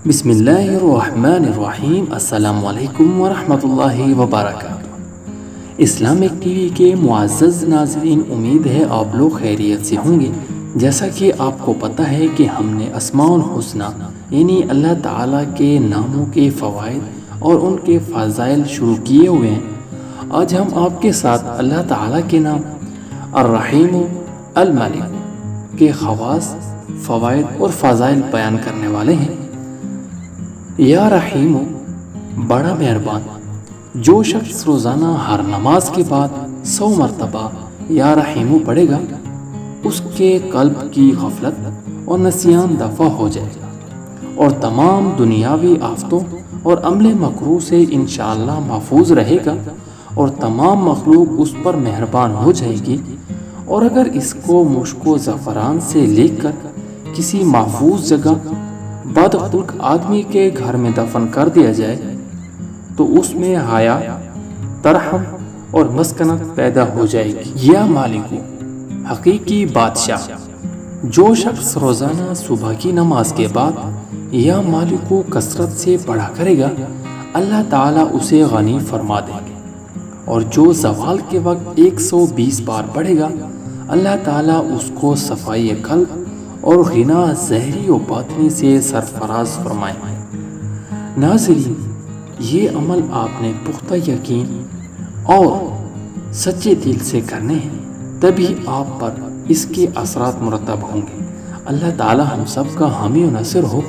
بسم اللہ الرحمن الرحیم۔ السلام علیکم ورحمۃ اللہ وبرکاتہ۔ اسلامک ٹی وی کے معزز ناظرین، امید ہے آپ لوگ خیریت سے ہوں گے۔ جیسا کہ آپ کو پتہ ہے کہ ہم نے اسماء الحسنی یعنی اللہ تعالیٰ کے ناموں کے فوائد اور ان کے فضائل شروع کیے ہوئے ہیں۔ آج ہم آپ کے ساتھ اللہ تعالیٰ کے نام الرحیم الملک کے خواص، فوائد اور فضائل بیان کرنے والے ہیں۔ یا رحیم، بڑا مہربان، جو شخص روزانہ ہر نماز کے بعد 100 مرتبہ یا رحیم پڑھے گا، اس کے قلب کی غفلت اور نسیان دفع ہو جائے گا، اور تمام دنیاوی آفتوں اور عمل مکروہ سے انشاءاللہ محفوظ رہے گا، اور تمام مخلوق اس پر مہربان ہو جائے گی۔ اور اگر اس کو مشک و زعفران سے لکھ کر کسی محفوظ جگہ بدخلق آدمی کے گھر میں دفن کر دیا جائے تو اس میں حیا، ترحم اور مسکنت پیدا ہو جائے گی۔ یا مالکو، حقیقی بادشاہ، جو شخص روزانہ صبح کی نماز کے بعد یا مالکو کثرت سے پڑھا کرے گا، اللہ تعالیٰ اسے غنی فرما دیں گے، اور جو زوال کے وقت 120 بار پڑھے گا، اللہ تعالیٰ اس کو صفائی قلب اور غنا ظاہری و باطنی سے سرفراز فرمائیں گے۔ ناظرین، یہ عمل آپ نے پختہ یقین اور سچے دل سے کرنے ہیں، تبھی آپ پر اس کے اثرات مرتب ہوں گے۔ اللہ تعالیٰ ہم سب کا حامی و ناصر ہو۔